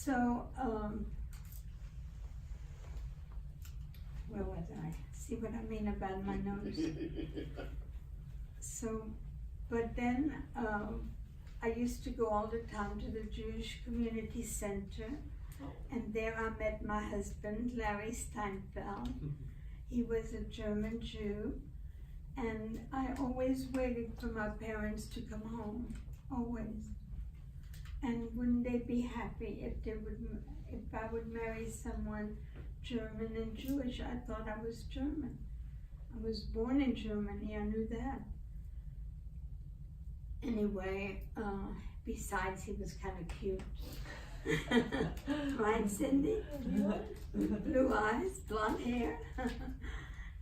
So, where was I? See what I mean about my notes? So, but then I used to go all the time to the Jewish Community Center, and there I met my husband, Larry Steinfeld. He was a German Jew, and I always waited for my parents to come home, always. And wouldn't they be happy if I would marry someone German and Jewish? I thought I was German. I was born in Germany, I knew that. Anyway, besides he was kind of cute. Right, Cindy? Blue eyes, blonde hair.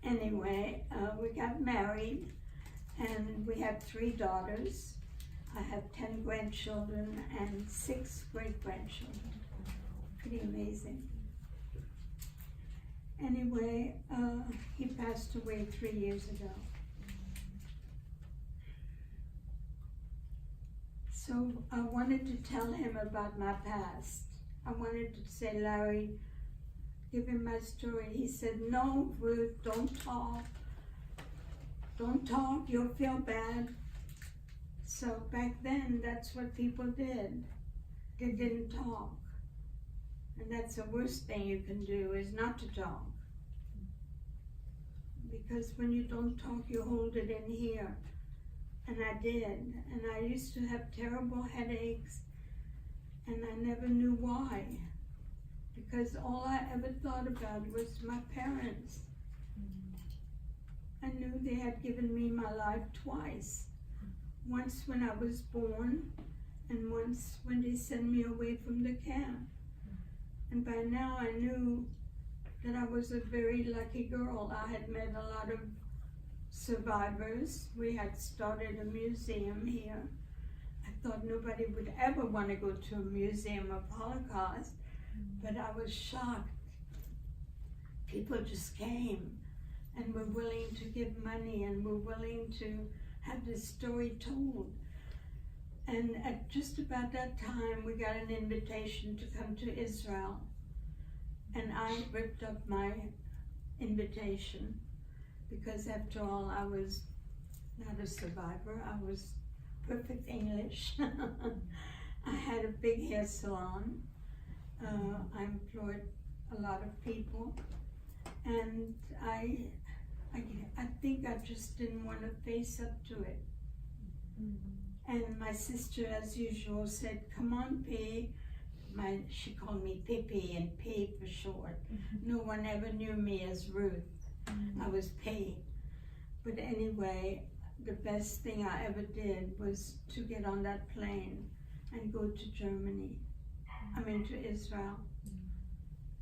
Anyway, we got married, and we have 3 daughters. I have 10 grandchildren and 6 great-grandchildren. Pretty amazing. Anyway, he passed away 3 years ago. So I wanted to tell him about my past. I wanted to say, Larry, give him my story. He said, no, Ruth, don't talk. Don't talk, you'll feel bad. So back then, that's what people did. They didn't talk. And that's the worst thing you can do, is not to talk. Because when you don't talk, you hold it in here. And I did. And I used to have terrible headaches, and I never knew why. Because all I ever thought about was my parents. I knew they had given me my life twice. Once when I was born, and once when they sent me away from the camp. And by now I knew that I was a very lucky girl. I had met a lot of survivors. We had started a museum here. I thought nobody would ever want to go to a museum of Holocaust, but I was shocked. People just came and were willing to give money and were willing to have this story told. And at just about that time, we got an invitation to come to Israel. And I ripped up my invitation because after all, I was not a survivor. I was perfect English. I had a big hair salon. I employed a lot of people. And I think I just didn't want to face up to it. And my sister, as usual, said, come on, P. She called me Pippi, and P for short. No one ever knew me as Ruth. I was P. But anyway, the best thing I ever did was to get on that plane and go to Germany. To Israel.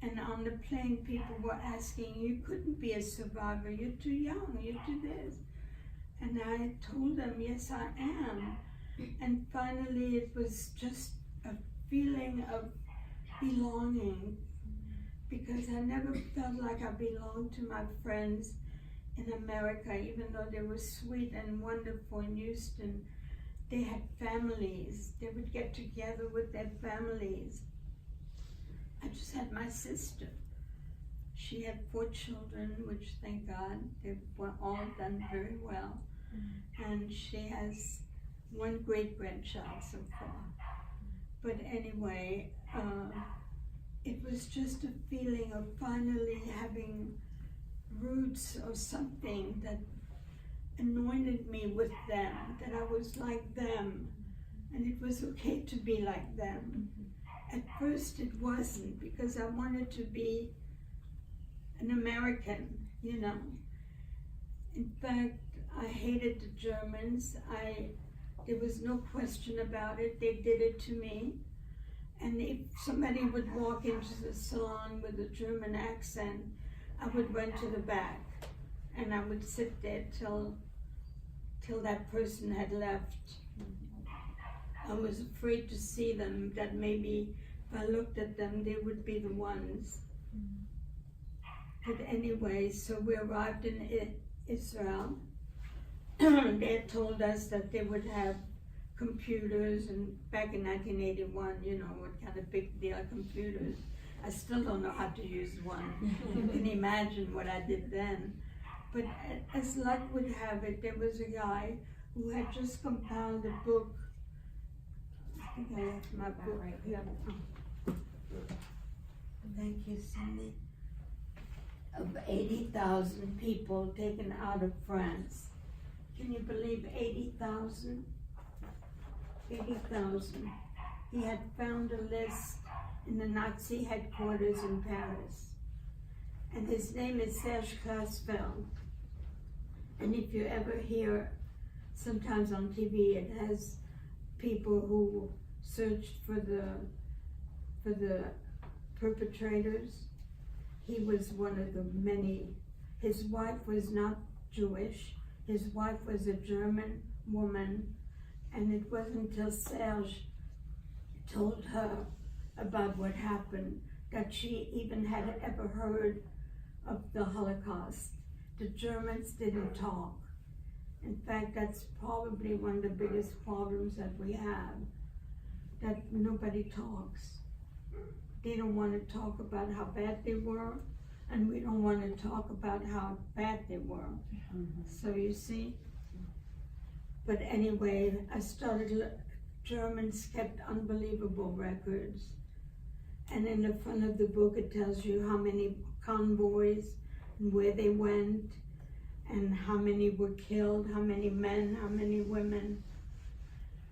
And on the plane, people were asking, you couldn't be a survivor, you're too young, you're too this. And I told them, yes, I am. And finally, it was just a feeling of belonging, because I never felt like I belonged to my friends in America, even though they were sweet and wonderful in Houston. They had families. They would get together with their families. I just had my sister. She had 4 children, which thank God, they were all done very well. And she has 1 great-grandchild so far. But anyway, it was just a feeling of finally having roots or something that anointed me with them, that I was like them, and it was okay to be like them. At first it wasn't, because I wanted to be an American, you know. In fact, I hated the Germans. There was no question about it. They did it to me. And if somebody would walk into the salon with a German accent, I would run to the back, and I would sit there till that person had left. I was afraid to see them, that maybe if I looked at them, they would be the ones. But anyway, so we arrived in Israel. They had told us that they would have computers, and back in 1981, you know, what kind of big deal computers. I still don't know how to use one. You can imagine what I did then. But as luck would have it, there was a guy who had just compiled a book. I think I left my book right here. Oh. Thank you, Cindy. Of 80,000 people taken out of France. Can you believe 80,000? 80,000. He had found a list in the Nazi headquarters in Paris. And his name is Serge Klasfeld. And if you ever hear, sometimes on TV, it has people who searched for the perpetrators. He was one of the many. His wife was not Jewish. His wife was a German woman. And it wasn't until Serge told her about what happened that she even had ever heard of the Holocaust. The Germans didn't talk. In fact, that's probably one of the biggest problems that we have, that nobody talks. They don't want to talk about how bad they were, and we don't want to talk about how bad they were. So you see? But anyway, Germans kept unbelievable records. And in the front of the book, it tells you how many convoys and where they went, and how many were killed, how many men, how many women.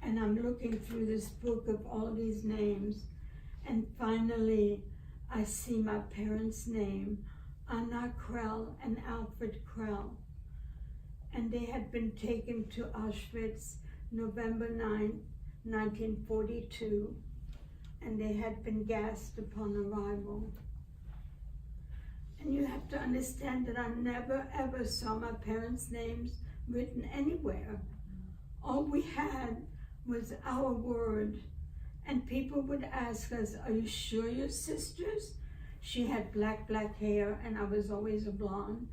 And I'm looking through this book of all these names, and finally I see my parents' name, Anna Krell and Alfred Krell. And they had been taken to Auschwitz November 9, 1942, and they had been gassed upon arrival. And you have to understand that I never ever saw my parents' names written anywhere. All we had was our word. And people would ask us, "Are you sure you're sisters?" She had black hair, and I was always a blonde.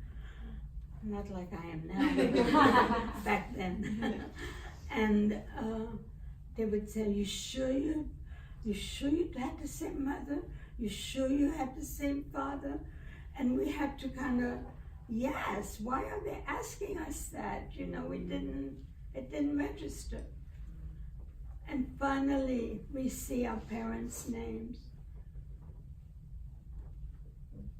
Not like I am now, back then. And they would say, "You sure you had the same mother? You sure you had the same father?" And we had to kind of, yes, why are they asking us that? You know, it didn't register. And finally, we see our parents' names.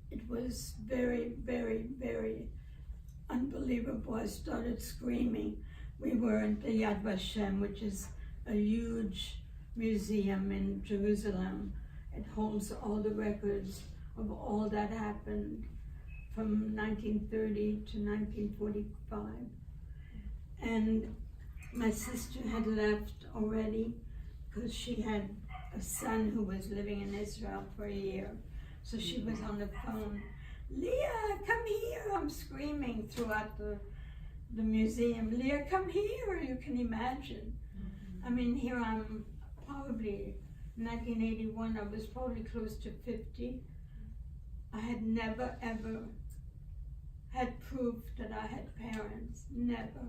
It was very, very, very unbelievable. I started screaming. We were in the Yad Vashem, which is a huge museum in Jerusalem. It holds all the records of all that happened from 1930 to 1945. And my sister had left already because she had a son who was living in Israel for a year. So she was on the phone, "Leah, come here." I'm screaming throughout the museum, "Leah, come here." You can imagine. I mean, here I'm probably, 1981, I was probably close to 50. I had never ever had proof that I had parents, never.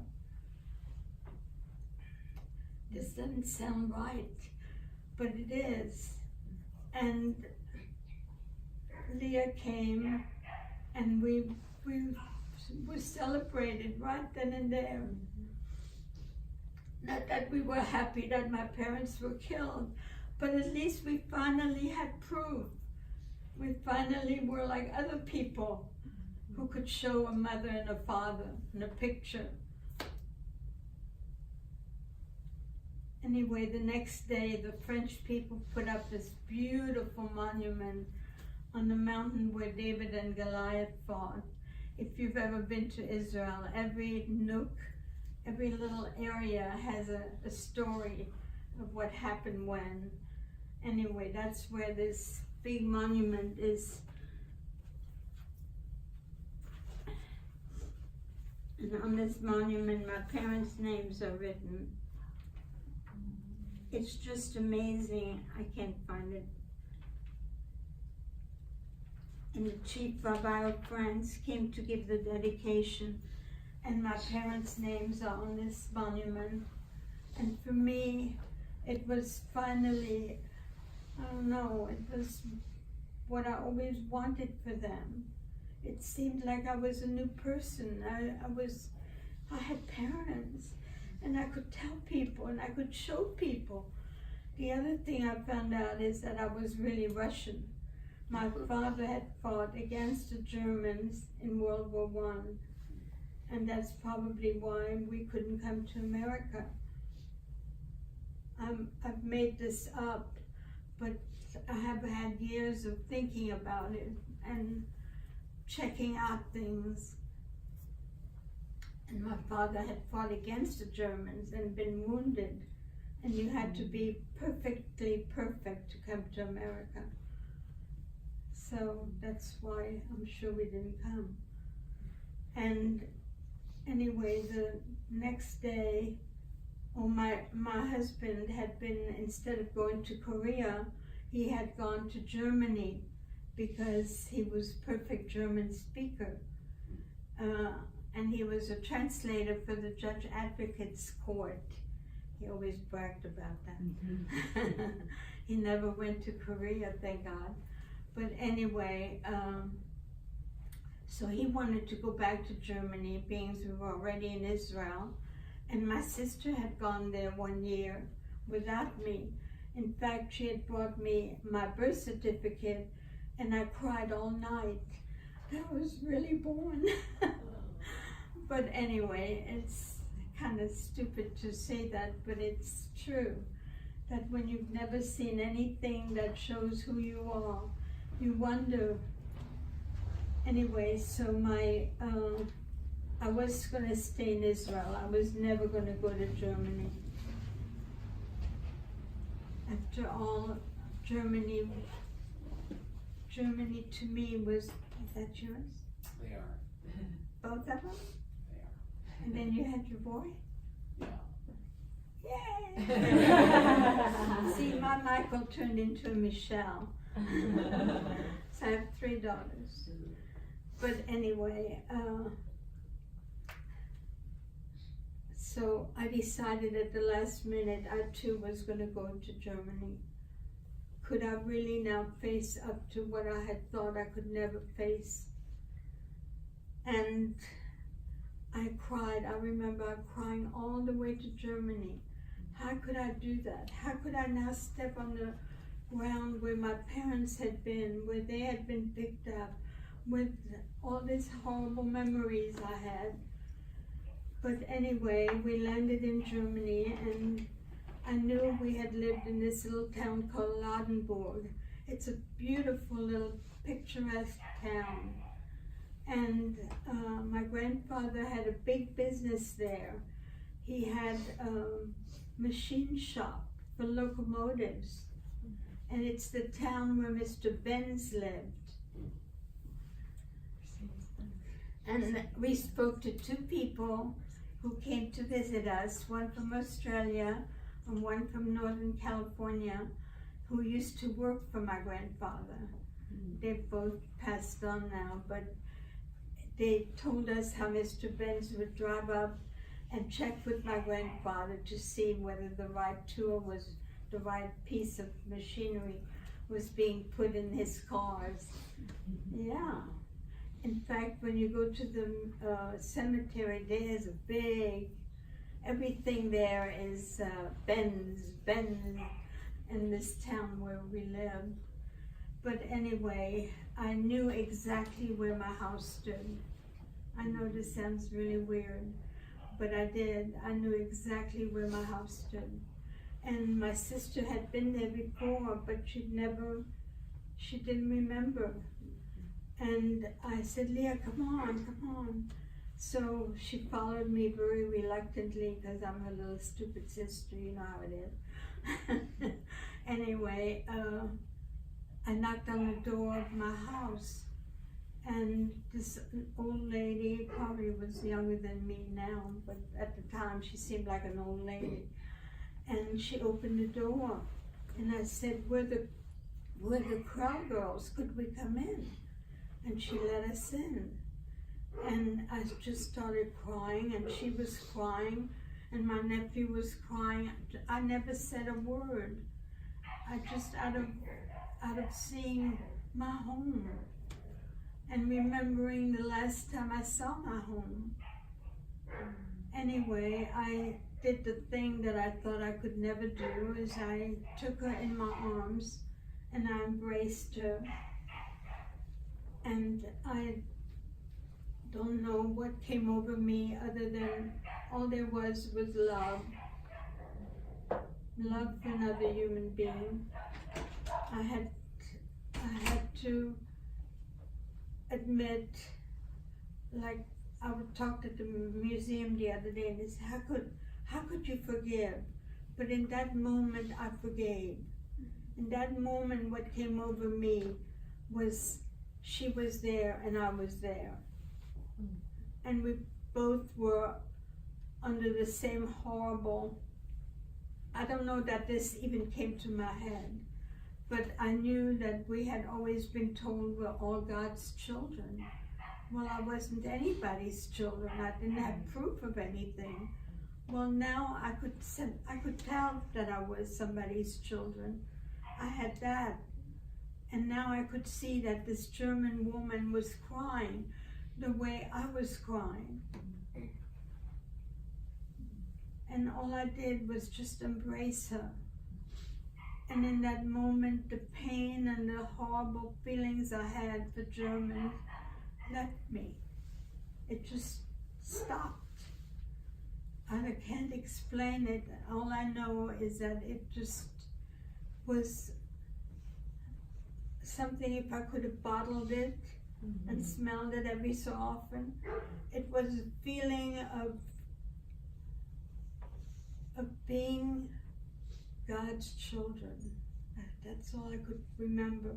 This doesn't sound right, but it is. And Leah came, and we were celebrated right then and there. Not that we were happy that my parents were killed, but at least we finally had proof. We finally were like other people who could show a mother and a father in a picture. Anyway, the next day, the French people put up this beautiful monument on the mountain where David and Goliath fought. If you've ever been to Israel, every nook, every little area has a story of what happened when. Anyway, that's where this big monument is. And on this monument, my parents' names are written. It's just amazing. I can't find it. And the chief rabbi of France came to give the dedication, and my parents' names are on this monument. And for me, it was finally, I don't know, it was what I always wanted for them. It seemed like I was a new person. I had parents, and I could tell people, and I could show people. The other thing I found out is that I was really Russian. My father had fought against the Germans in World War I, and that's probably why we couldn't come to America. I've made this up, but I have had years of thinking about it and checking out things. And my father had fought against the Germans and been wounded, and you had to be perfectly perfect to come to America. So that's why I'm sure we didn't come. And anyway, the next day, my husband had been, instead of going to Korea, he had gone to Germany because he was a perfect German speaker. And he was a translator for the Judge Advocate's Court. He always bragged about that. He never went to Korea, thank God. But anyway, so he wanted to go back to Germany, being we were already in Israel. And my sister had gone there 1 year without me. In fact, she had brought me my birth certificate, and I cried all night. I was really born. But anyway, it's kind of stupid to say that, but it's true. That when you've never seen anything that shows who you are, you wonder. Anyway, so I was going to stay in Israel. I was never going to go to Germany. After all, Germany to me was, is that yours? They are. Both of them? They are. And then you had your boy? Yeah. Yay! See, my Michael turned into a Michelle. So I have 3 daughters. But anyway, so I decided at the last minute I too was going to go to Germany. Could I really now face up to what I had thought I could never face? And I cried. I remember crying all the way to Germany. How could I do that? How could I now step on the ground where my parents had been, where they had been picked up, with all these horrible memories I had? But anyway, we landed in Germany, and I knew we had lived in this little town called Ladenburg. It's a beautiful little picturesque town. And my grandfather had a big business there. He had a machine shop for locomotives. And it's the town where Mr. Benz lived. And we spoke to 2 people who came to visit us, one from Australia and one from Northern California, who used to work for my grandfather. They've both passed on now, but they told us how Mr. Benz would drive up and check with my grandfather to see whether the right tool was, the right piece of machinery was being put in his cars. Yeah. In fact, when you go to the cemetery, there's a big, everything there is Benz in this town where we live. But anyway, I knew exactly where my house stood. I know this sounds really weird, but I did. I knew exactly where my house stood. And my sister had been there before, but she didn't remember. And I said, Leah, come on. So she followed me very reluctantly because I'm her little stupid sister, you know how it is. Anyway, I knocked on the door of my house, and this old lady, probably was younger than me now, but at the time she seemed like an old lady. And she opened the door, and I said, we're the Krell girls, could we come in? And she let us in. And I just started crying, and she was crying, and my nephew was crying. I never said a word. I just, out of seeing my home and remembering the last time I saw my home. Anyway, I did the thing that I thought I could never do, is I took her in my arms and I embraced her. And I don't know what came over me other than all there was love. Love for another human being. I had to admit, like I would talk at the museum the other day, and they said, how could you forgive? But in that moment I forgave. In that moment what came over me was she was there and I was there. And we both were under the same horrible, I don't know that this even came to my head, but I knew that we had always been told we're all God's children. Well, I wasn't anybody's children. I didn't have proof of anything. Well, now I could tell that I was somebody's children. I had that. And now I could see that this German woman was crying the way I was crying. And all I did was just embrace her. And in that moment, the pain and the horrible feelings I had for Germans left me. It just stopped. I can't explain it. All I know is that it just was something, if I could have bottled it and smelled it every so often, it was a feeling of being God's children. That's all I could remember.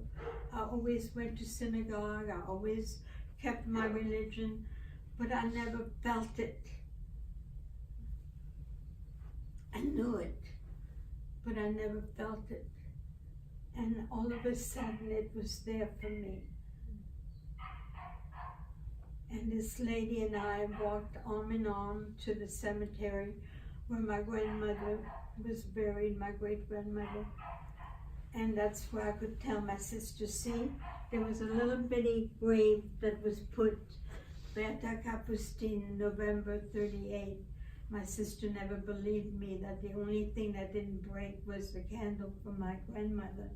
I always went to synagogue, I always kept my religion, but I never felt it. I knew it, but I never felt it. And all of a sudden it was there for me. And this lady and I walked arm in arm to the cemetery where my grandmother was buried, my great-grandmother. And that's where I could tell my sister, see, there was a little bitty grave that was put, Berta Kapustin, November 38. My sister never believed me that the only thing that didn't break was the candle for my grandmother.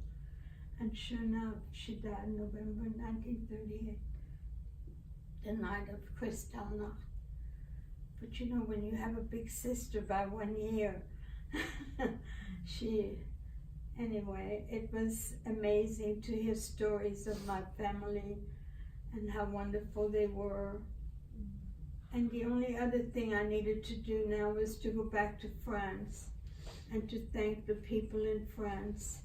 And sure enough, she died in November 1938, the night of Kristallnacht. But you know, when you have a big sister by 1 year, anyway, it was amazing to hear stories of my family and how wonderful they were. And the only other thing I needed to do now was to go back to France and to thank the people in France.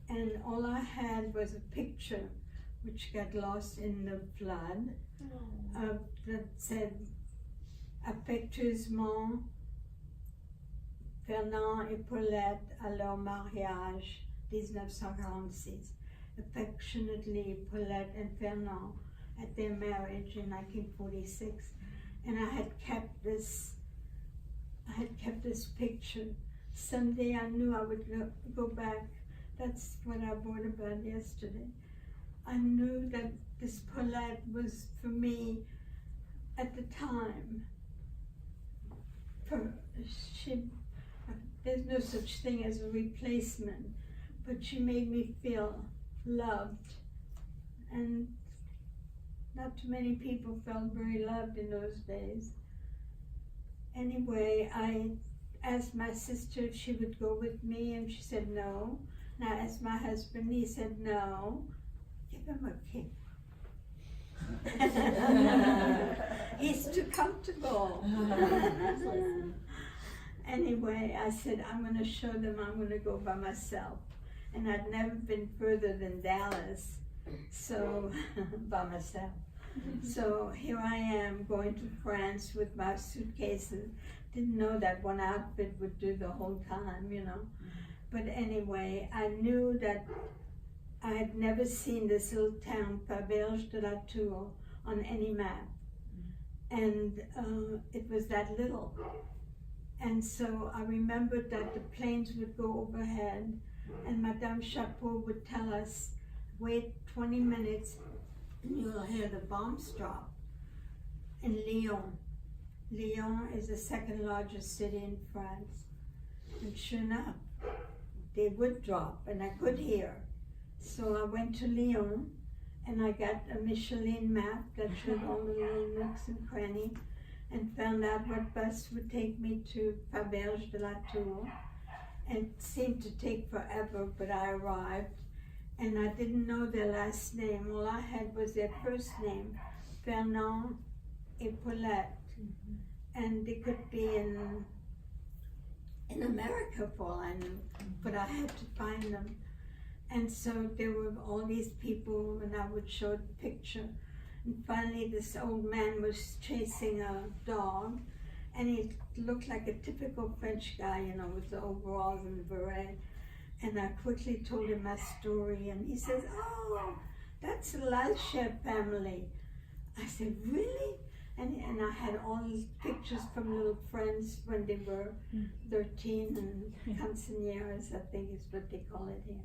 And all I had was a picture which got lost in the flood that said, affectueusement, Fernand et Paulette à leur mariage, 1946. Affectionately, Paulette and Fernand at their marriage in 1946. And I had kept this picture. Someday I knew I would go back. That's what I wrote about yesterday. I knew that this Paulette was for me at the time. There's no such thing as a replacement, but she made me feel loved. And not too many people felt very loved in those days. Anyway, I asked my sister if she would go with me, and she said no. And I asked my husband, he said no. Give him a kick. He's too comfortable. Anyway, I said, I'm going to show them I'm going to go by myself. And I'd never been further than Dallas, so by myself. So here I am going to France with my suitcases. Didn't know that one outfit would do the whole time, you know. But anyway, I knew that I had never seen this little town, Faverges de la Tour, on any map. And it was that little. And so I remembered that the planes would go overhead, and Madame Chapeau would tell us, wait 20 minutes and you'll hear the bombs drop in Lyon. Lyon is the second largest city in France. And sure enough, they would drop, and I could hear. So I went to Lyon, and I got a Michelin map that showed all the little nooks and crannies, and found out what bus would take me to Faberge de la Tour. And it seemed to take forever, but I arrived, and I didn't know their last name. All I had was their first name, Fernand et Paulette. And they could be in America for all I knew, but I had to find them. And so there were all these people, and I would show the picture. And finally this old man was chasing a dog, and he looked like a typical French guy, you know, with the overalls and the beret. And I quickly told him my story, and he says, oh, that's the Lalcher family. I said, really? And I had all these pictures from little friends when they were 13 and consigneres, I think is what they call it here.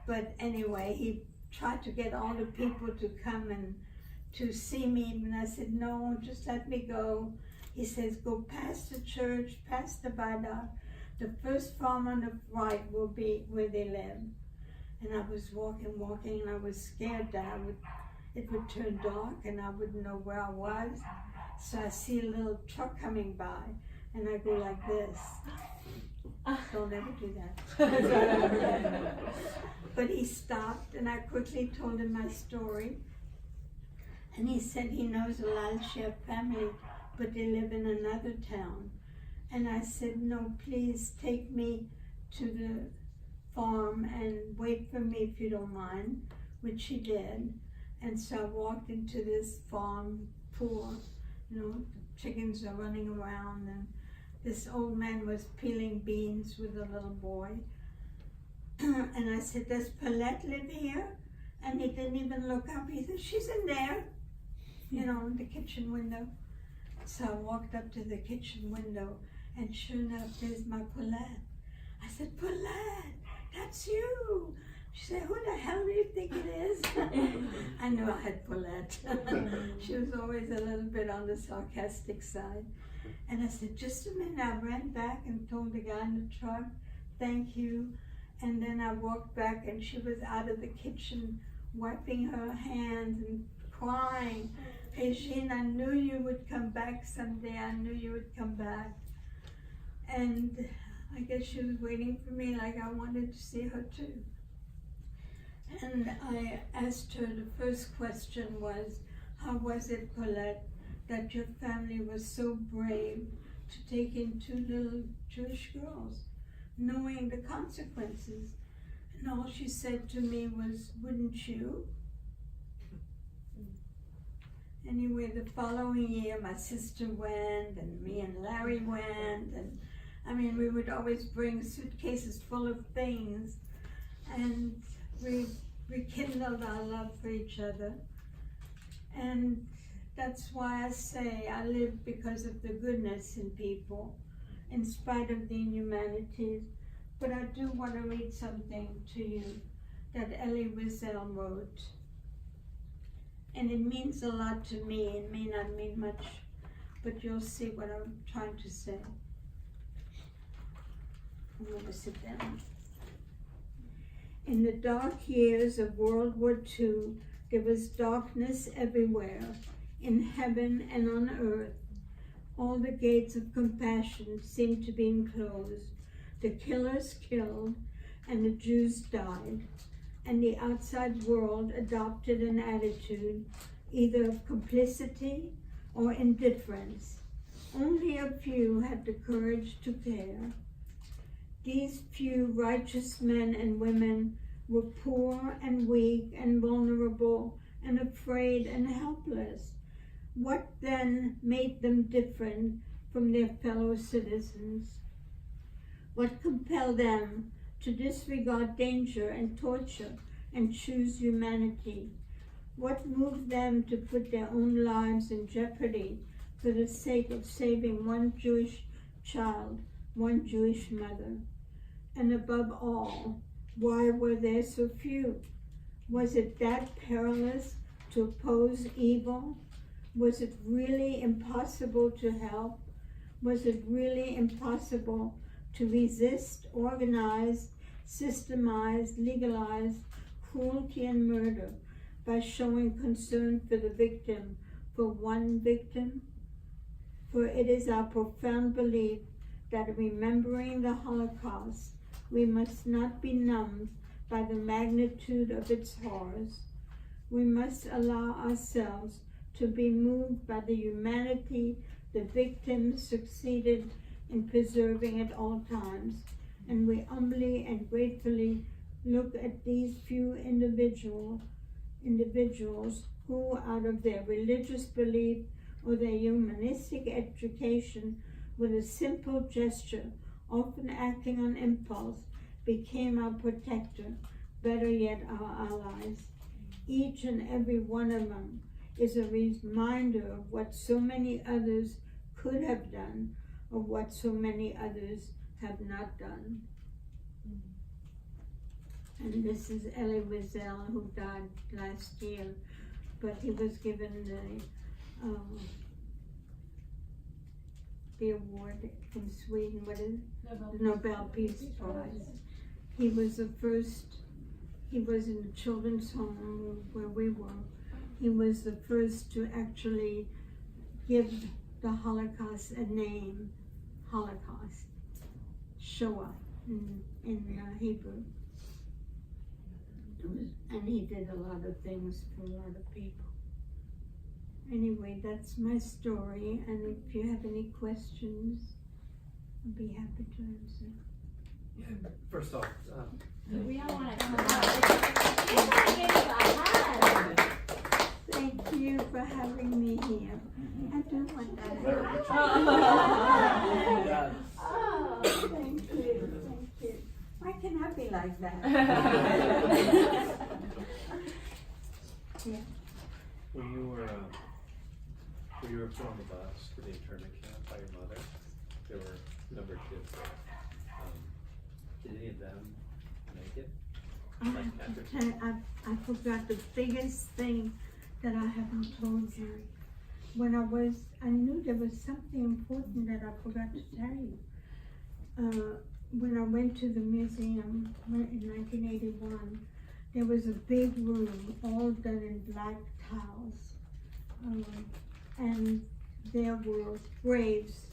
But anyway, he tried to get all the people to come and to see me, and I said, no, just let me go. He says, go past the church, past the viaduct. The first farm on the right will be where they live. And I was walking, and I was scared that it would turn dark and I wouldn't know where I was. So I see a little truck coming by, and I go like this. Don't ever do that. But he stopped, and I quickly told him my story. And he said he knows a Lalcher family, but they live in another town. And I said, no, please take me to the farm and wait for me if you don't mind, which he did. And so I walked into this farm, poor, you know, the chickens are running around, and this old man was peeling beans with a little boy. And I said, does Paulette live here? And he didn't even look up. He said, she's in there, you know, in the kitchen window. So I walked up to the kitchen window, and sure enough, there's my Paulette. I said, Paulette, that's you. She said, who the hell do you think it is? I knew I had Paulette. She was always a little bit on the sarcastic side. And I said, just a minute. I ran back and told the guy in the truck, thank you. And then I walked back, and she was out of the kitchen wiping her hands and crying. Regine, I knew you would come back someday. I knew you would come back. And I guess she was waiting for me like I wanted to see her too. And I asked her, the first question was, how was it, Paulette, that your family was so brave to take in two little Jewish girls, knowing the consequences? And all she said to me was, wouldn't you? Anyway, the following year, my sister went, and me and Larry went, and I mean, we would always bring suitcases full of things, and we rekindled our love for each other. And that's why I say I live because of the goodness in people, in spite of the inhumanities. But I do want to read something to you that Elie Wiesel wrote. And it means a lot to me. It may not mean much, but you'll see what I'm trying to say. I'm going to sit down. In the dark years of World War II, there was darkness everywhere, in heaven and on earth. All the gates of compassion seemed to be enclosed. The killers killed, and the Jews died. And the outside world adopted an attitude either of complicity or indifference. Only a few had the courage to care. These few righteous men and women were poor and weak and vulnerable and afraid and helpless. What then made them different from their fellow citizens? What compelled them to disregard danger and torture and choose humanity? What moved them to put their own lives in jeopardy for the sake of saving one Jewish child, one Jewish mother. And above all, why were there so few? Was it that perilous to oppose evil? Was it really impossible to help? Was it really impossible to resist organized, systemized, legalized cruelty and murder by showing concern for the victim, for one victim? For it is our profound belief that remembering the Holocaust, we must not be numbed by the magnitude of its horrors. We must allow ourselves to be moved by the humanity the victims succeeded in preserving at all times. And we humbly and gratefully look at these few individuals who, out of their religious belief or their humanistic education, with a simple gesture, often acting on impulse, became our protector, better yet our allies. Each and every one of them is a reminder of what so many others could have done, or what so many others have not done. And this is Elie Wiesel, who died last year, but he was given the award in Sweden, what is it? The Nobel Peace Prize. He was the first, he was in the children's home where we were. He was the first to actually give the Holocaust a name, Holocaust, Shoah in Hebrew. And he did a lot of things for a lot of people. Anyway, that's my story, and if you have any questions, I'll be happy to answer. Yeah, first off, We all want to come up. We want to give you a hug. Thank you for having me here. I do want that. very much. Oh. Thank you. Why can I be like that? Yeah. When you were put on the bus to the internment camp by your mother, there were a number of kids there. Did any of them make it? I forgot the biggest thing that I haven't told you. I knew there was something important that I forgot to tell you. When I went to the museum in 1981, there was a big room all done in black tiles. And there were graves,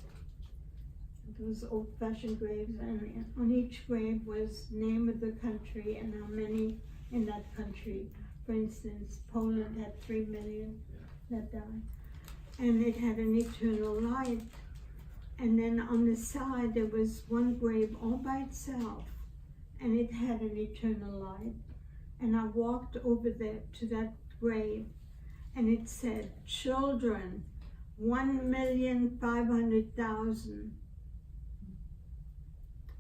those old-fashioned graves, and on each grave was name of the country and how many in that country. For instance, Poland had 3 million that died, and it had an eternal life. And then on the side there was one grave all by itself, and it had an eternal life. And I walked over there to that grave, and it said, children, 1,500,000.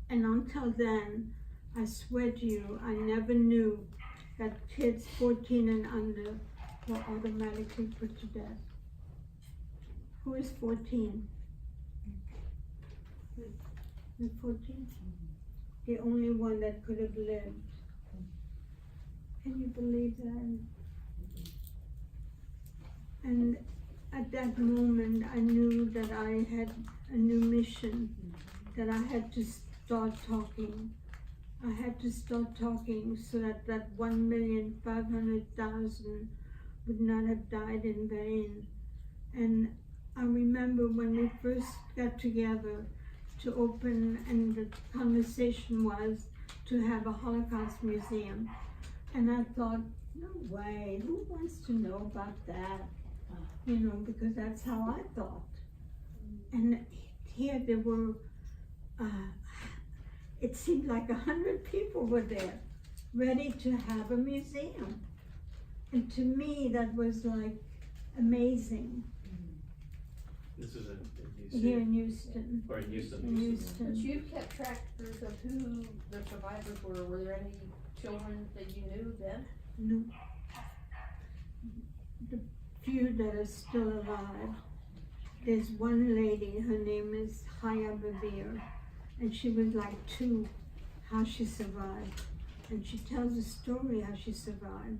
And until then, I swear to you, I never knew that kids 14 and under were automatically put to death. Who is 14? The 14? The only one that could have lived. Can you believe that? And at that moment, I knew that I had a new mission, that I had to start talking. I had to start talking so that 1,500,000 would not have died in vain. And I remember when we first got together to open, and the conversation was to have a Holocaust museum. And I thought, no way, who wants to know about that? You know, because that's how I thought. And here there were, it seemed like 100 people were there, ready to have a museum. And to me, that was like amazing. This is in Here Houston. in Houston. Or in Houston. In But Houston. you've kept track, Ruth, of who the survivors were. Were there any children that you knew then? No. The few that are still alive. there's one lady, her name is Haya Bavir, and she was like 2, how she survived. And she tells a story how she survived,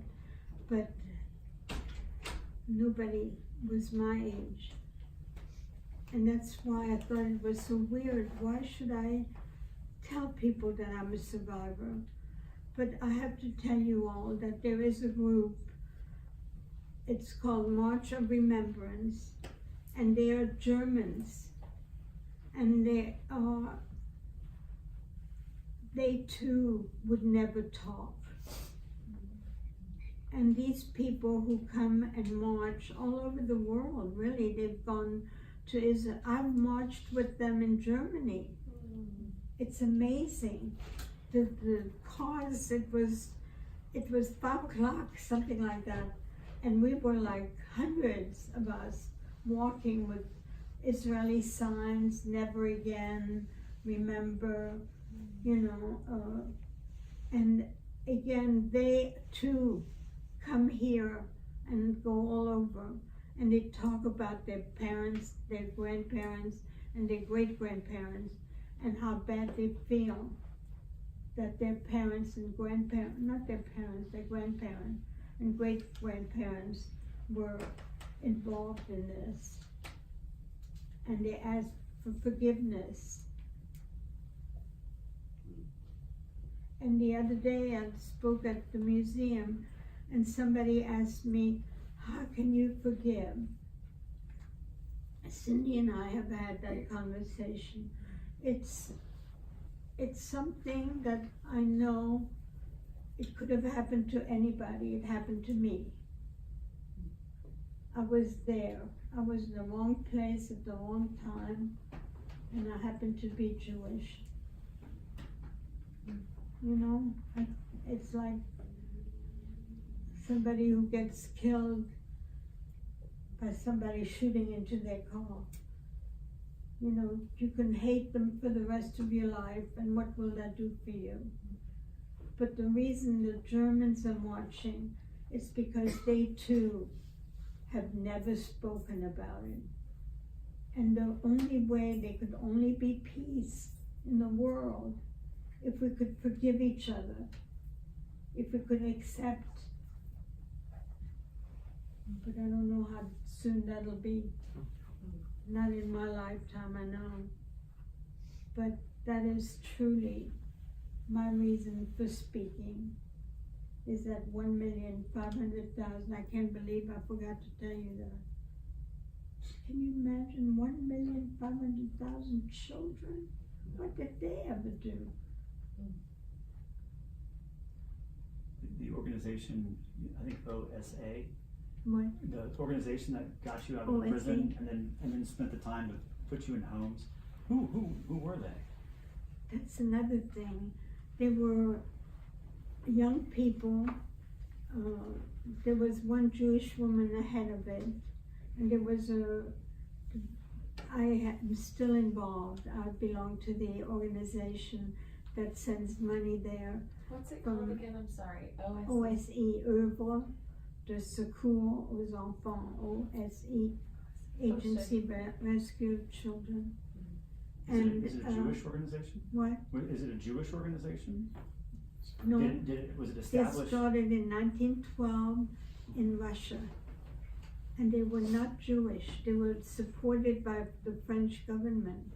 but nobody was my age. And that's why I thought it was so weird. Why should I tell people that I'm a survivor? But I have to tell you all that there is a group, it's called March of Remembrance, and they are Germans, and they too would never talk. And these people who come and march all over the world, really, they've gone to Israel. I've marched with them in Germany. It's amazing. The cars, it was 5 o'clock, something like that. And we were like hundreds of us walking with Israeli signs, never again, remember, and again, they too come here and go all over, and they talk about their parents, their grandparents, and their great-grandparents, and how bad they feel that their parents and grandparents, not their parents, their grandparents and great-grandparents were involved in this. And they ask for forgiveness. And the other day I spoke at the museum, and somebody asked me, how can you forgive? Cindy and I have had that conversation. It's something that I know it could have happened to anybody. It happened to me. I was there. I was in the wrong place at the wrong time, and I happened to be Jewish. It's like somebody who gets killed by somebody shooting into their car. You can hate them for the rest of your life, and what will that do for you? But the reason the Germans are marching is because they too have never spoken about it. And the only way there could only be peace in the world if we could forgive each other, if we could accept. But I don't know how soon that'll be. Not in my lifetime, I know. But that is truly my reason for speaking, is that 1,500,000. I can't believe I forgot to tell you that. Can you imagine 1,500,000 children? What did they ever do? The organization, I think OSA, What? the organization that got you out of OSA. prison and then spent the time to put you in homes. Who were they? That's another thing. They were young people. There was one Jewish woman ahead of it, and there was I am still involved. I belong to the organization that sends money there. What's it called again? I'm sorry. OSE, Œuvre de Secours aux Enfants, OSE, Agency Rescue Children. And Is it a Jewish organization? What? Is it a Jewish organization? No, Was it they established? started in 1912 in Russia, and they were not Jewish. They were supported by the French government.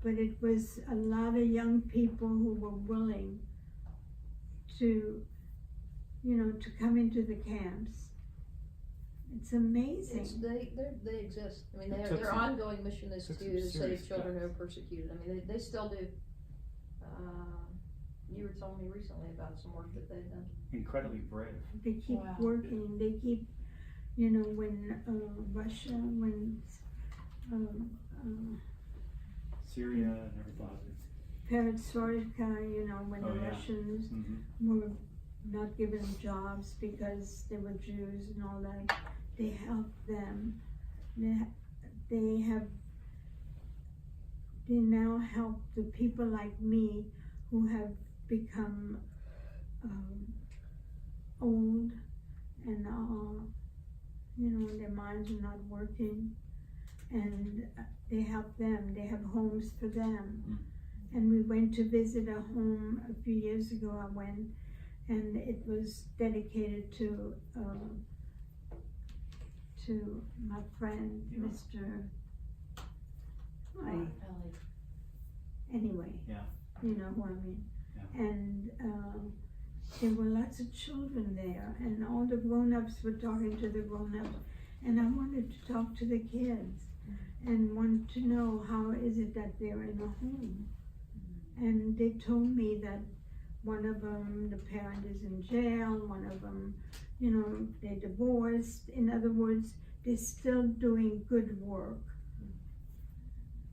But it was a lot of young people who were willing to, to come into the camps. It's amazing. They exist. I mean, It took their some- ongoing mission is took some to serious save children who are guts. persecuted. I mean, they still do. You were telling me recently about some work that they've done. Incredibly brave. They keep Wow. working. They keep, when Russia, when Syria and everything. Perestroika, when Oh, the yeah. Russians Mm-hmm. were not given jobs because they were Jews and all that, they helped them. They now help the people like me who have become old and their minds are not working. and they help them, they have homes for them. And we went to visit a home a few years ago, I went, and it was dedicated to my friend, Mr. Ellie. Anyway. Yeah. You know who I mean. Yeah. And there were lots of children there, and all the grown-ups were talking to the grown-ups, and I wanted to talk to the kids and want to know how is it that they're in a home. And they told me that one of them, the parent is in jail, one of them, you know, they divorced. In other words, they're still doing good work.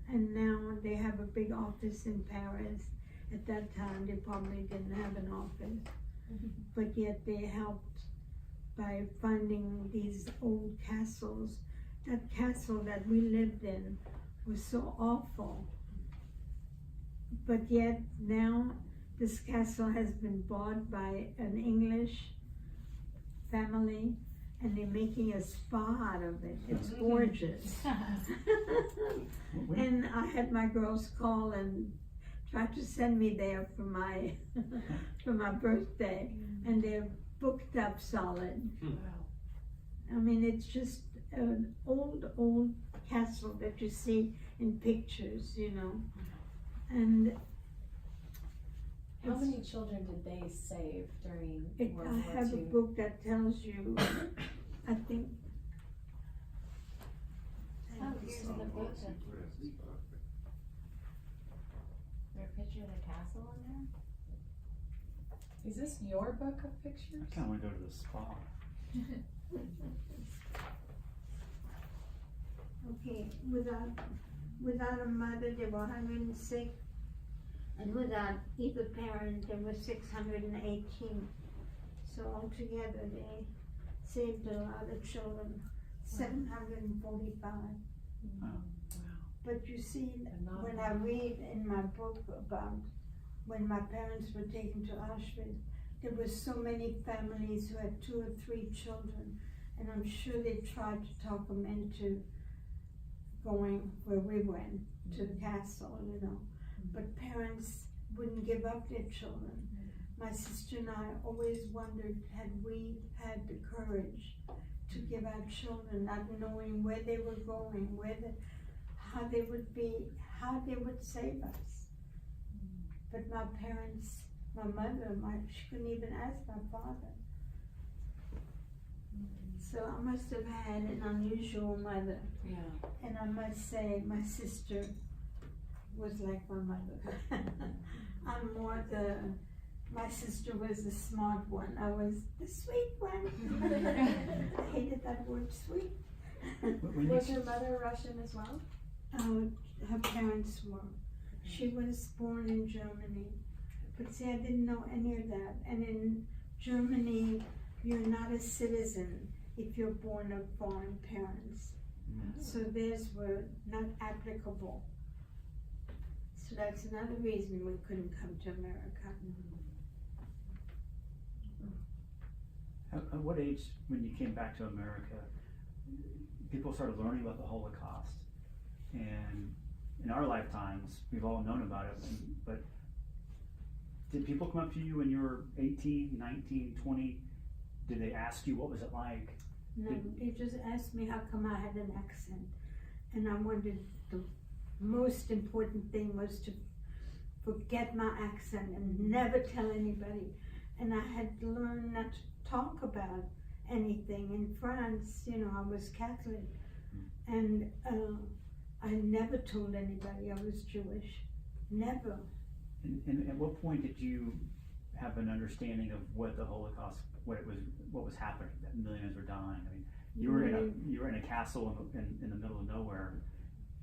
And now they have a big office in Paris. At that time, they probably didn't have an office, but yet they helped by finding these old castles. That castle that we lived in was so awful. But yet now this castle has been bought by an English family, and they're making a spa out of it. It's gorgeous. And I had my girls call and try to send me there for my for my birthday, and they're booked up solid. I mean, it's just an old castle that you see in pictures, you know. And How many children did they save during World I War have a II? book that tells you, I think. Oh, here's the book. There a picture of the castle in there? Is this your book of pictures? I kinda wanna go to the spa. Okay, without a mother, there were 106, and without either parent, there were 618. So altogether, they saved a lot of children, 745. Wow. But you see, And not- when I read in my book about when my parents were taken to Auschwitz, there were so many families who had 2 or 3 children, and I'm sure they tried to talk them into going where we went, to the castle, you know. But parents wouldn't give up their children. My sister and I always wondered, had we had the courage to give our children, not knowing where they were going, how they would be, how they would save us. But my parents, my mother, she couldn't even ask my father. So I must have had an unusual mother. Yeah. And I must say, my sister was like my mother. I'm more my sister was the smart one. I was the sweet one. I hated that word, sweet. When Was you, your mother Russian as well? Her parents were. She was born in Germany. But see, I didn't know any of that. And in Germany, you're not a citizen if you're born of foreign parents. So theirs were not applicable. So that's another reason we couldn't come to America. at what age, when you came back to America, people started learning about the Holocaust? And in our lifetimes, we've all known about it, but did people come up to you when you were 18, 19, 20? Did they ask you what was it like? No, they just asked me how come I had an accent. And I wondered, the most important thing was to forget my accent and never tell anybody. And I had to learn not to talk about anything. In France, you know, I was Catholic. And I never told anybody I was Jewish. Never. And at what point did you have an understanding of what the Holocaust, what was happening, that millions were dying? I mean, you were in a castle in the middle of nowhere,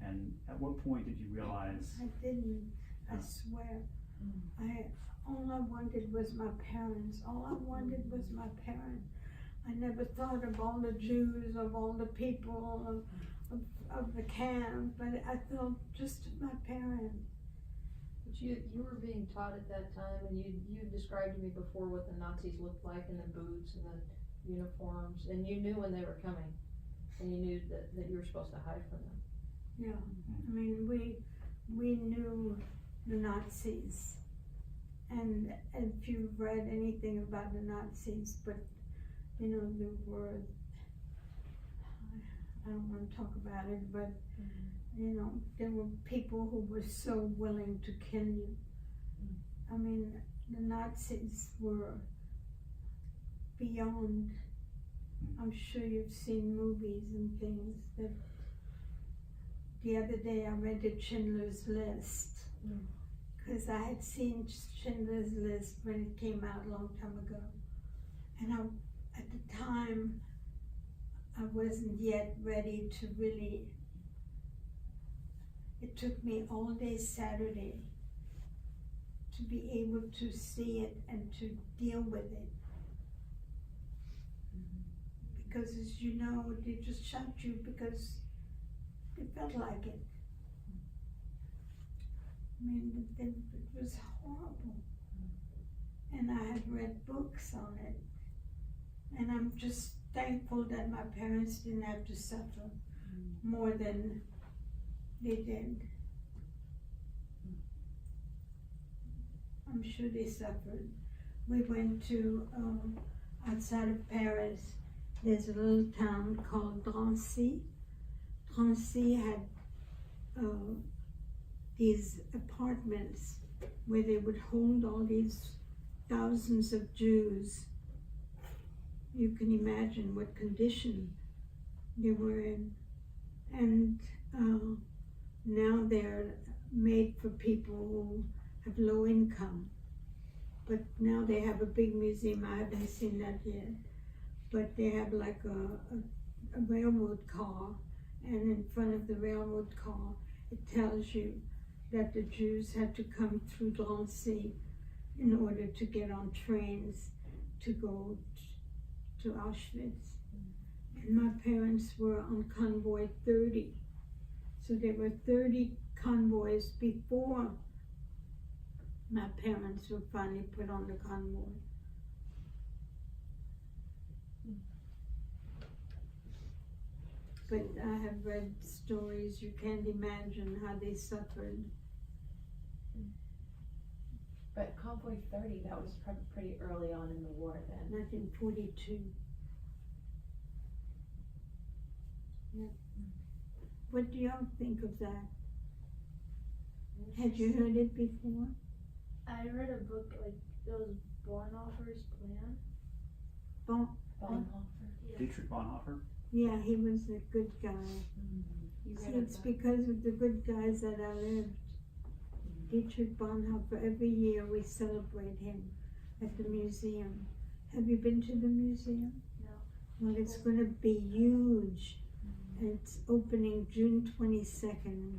and at what point did you realize? I didn't, I swear. All I wanted was my parents. All I wanted was my parents. I never thought of all the Jews, of all the people, of the camp, but I thought just of my parents. But you were being taught at that time, and you described to me before what the Nazis looked like, and the boots and the uniforms, and you knew when they were coming, and you knew that you were supposed to hide from them. Yeah, I mean, we knew the Nazis, and if you've read anything about the Nazis, but, you know, there were, I don't wanna talk about it, but, you know, there were people who were so willing to kill you. I mean, the Nazis were beyond, I'm sure you've seen movies and things that, the other day I read the Schindler's List, cause I had seen Schindler's List when it came out a long time ago. And at the time, I wasn't yet ready to really, it took me all day Saturday to be able to see it and to deal with it. Because as you know, they just shot you because they felt like it. I mean, it was horrible. And I had read books on it. And I'm just thankful that my parents didn't have to suffer more than they did. I'm sure they suffered. We went to, outside of Paris, there's a little town called Drancy. Drancy had these apartments where they would hold all these thousands of Jews. You can imagine what condition they were in. And now they're made for people who have low income. But now they have a big museum. I haven't seen that yet. But they have like a railroad car, and in front of the railroad car, it tells you that the Jews had to come through Drancy in order to get on trains to go to Auschwitz. And my parents were on convoy 30. So there were 30 convoys before my parents were finally put on the convoy. But I have read stories, you can't imagine how they suffered. But Convoy 30, that was probably pretty early on in the war then. 1942. Yeah. What do y'all think of that? Had you heard it before? I read a book, like, it was Bonhoeffer's Plan. Bonhoeffer. Dietrich Bonhoeffer. Yeah, he was a good guy. You See, read it's about because of the good guys that I lived. Dietrich Bonhoeffer, every year we celebrate him at the museum. Have you been to the museum? No. Well, it's gonna be huge. And it's opening June 22nd.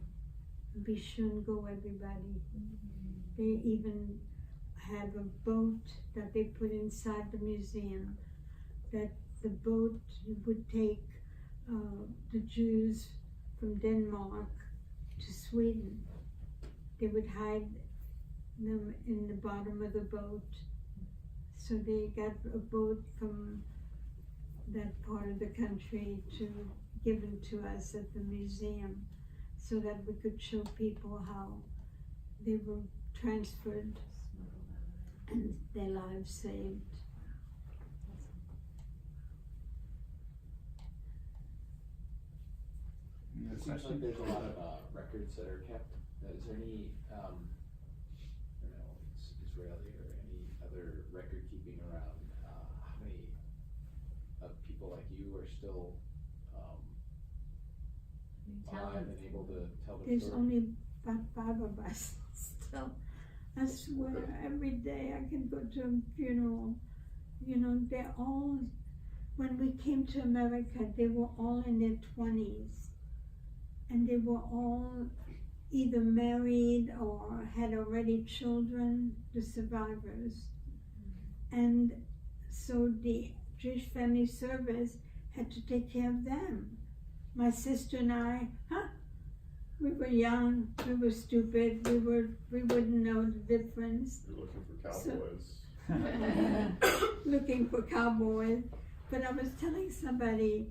Be sure and go, everybody. They even have a boat that they put inside the museum, that the boat would take the Jews from Denmark to Sweden. They would hide them in the bottom of the boat. So they got a boat from that part of the country to given to us at the museum, so that we could show people how they were transferred and their lives saved. Any other It seems like questions? there's a lot of records that are kept. Is there any, I don't know, Israeli or any other record keeping around? How many people like you are still alive and able to tell the There's story? only about 5 of us still. I swear, every day I can go to a funeral. You know, they're all, when we came to America, they were all in their 20s. And they were all either married or had already children, the survivors. And so the Jewish Family Service had to take care of them. My sister and I, we were young, we were stupid, we wouldn't know the difference. You're looking for cowboys. Looking for cowboys. But I was telling somebody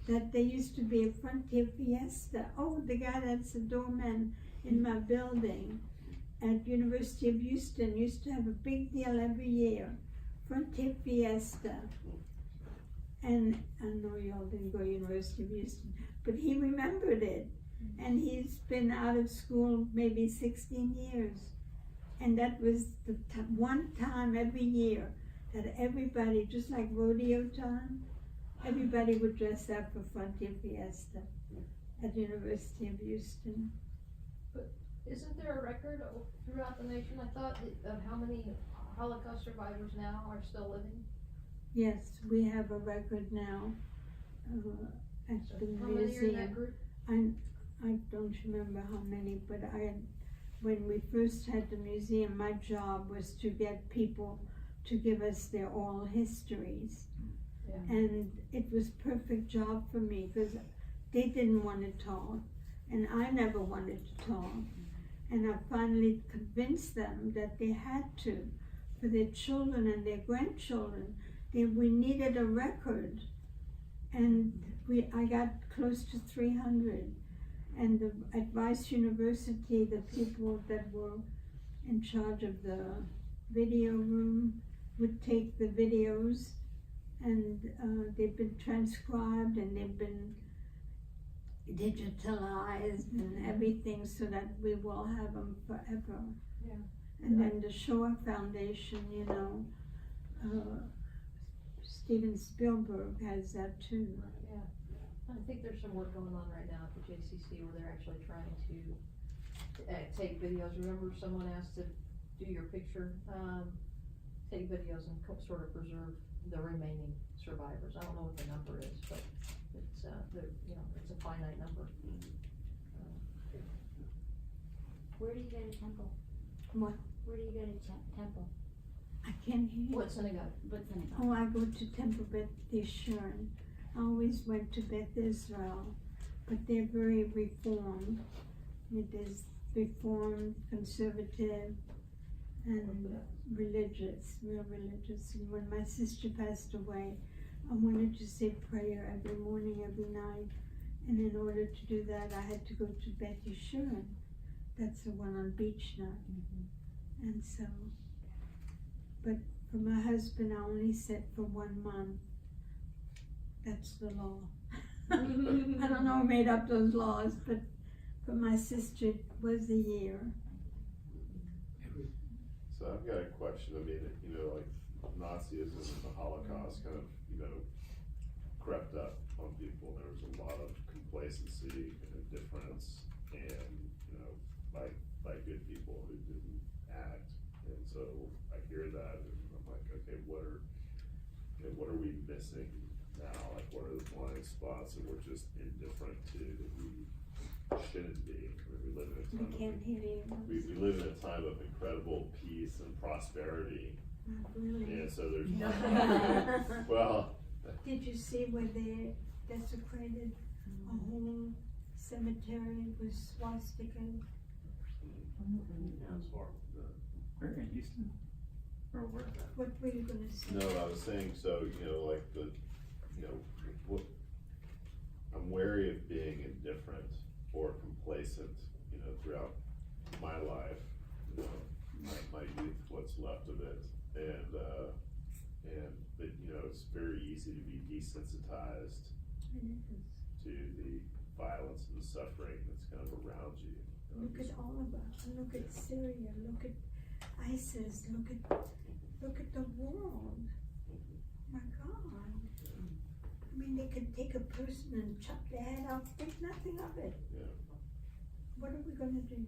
that there used to be a Frontier Fiesta. Oh, the guy that's the doorman in my building at University of Houston used to have a big deal every year, Frontier Fiesta. And I know y'all didn't go to University of Houston, but he remembered it. And he's been out of school maybe 16 years. And that was the one time every year that everybody, just like rodeo time, everybody would dress up for Frontier Fiesta at University of Houston. Isn't there a record throughout the nation, I thought, of how many Holocaust survivors now are still living? Yes, we have a record now at the How many are in that museum. group? I don't remember how many, but when we first had the museum, my job was to get people to give us their oral histories. Yeah. And it was a perfect job for me because they didn't want to talk and I never wanted to talk. And I finally convinced them that they had to, for their children and their grandchildren, that we needed a record. And I got close to 300. And at Rice University, the people that were in charge of the video room would take the videos, and they've been transcribed and they've been digitalized and everything so that we will have them forever. Yeah. And then the Shoah Foundation, you know, Steven Spielberg has that too. Yeah, I think there's some work going on right now at the JCC where they're actually trying to take videos. Remember someone asked to do your picture, take videos and sort of preserve the remaining survivors. I don't know what the number is, but it's, it's a finite number. Where do you go to temple? What? Where do you go to temple? I can't hear you. What synagogue? What synagogue? Oh, I go to Temple Beth Yeshurun. I always went to Beth Israel, but they're very reformed. It is reformed, conservative, and religious, real religious. And when my sister passed away, I wanted to say prayer every morning, every night. And in order to do that, I had to go to Beth Yeshurun. That's the one on Beach Nut. Mm-hmm. And so, but for my husband, I only said for 1 month. That's the law. I don't know who made up those laws, but for my sister, it was a year. So I've got a question. I mean, you know, like Nazism and the Holocaust kind of, you know, crept up on people. There was a lot of complacency and indifference, and you know, by good people who didn't act. And so I hear that, and I'm like, okay, what are we missing now? Like, what are the blind spots that we're just indifferent to that we shouldn't be? I mean, we live in a We time can't hear you. we live in a time of incredible peace and prosperity, Not really. and so there's well, Did you see where they desecrated a whole cemetery with swastikas? That's horrible. Where in Houston? Or where? What were you gonna say? no, I was saying, so, you know, like what, I'm wary of being indifferent or complacent, you know, throughout my life, you know, my youth, what's left of it, but, you know, it's very easy to be desensitized to the violence and the suffering that's kind of around you. Look at all of us. Look at Syria. Look at ISIS. Look at the world. My God. I mean, they could take a person and chop their head off. Think nothing of it. Yeah. What are we gonna do?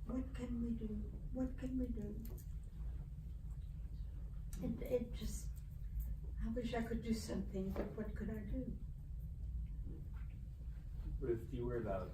What can we do? What can we do? It just, I wish I could do something, but what could I do? Ruth, you were about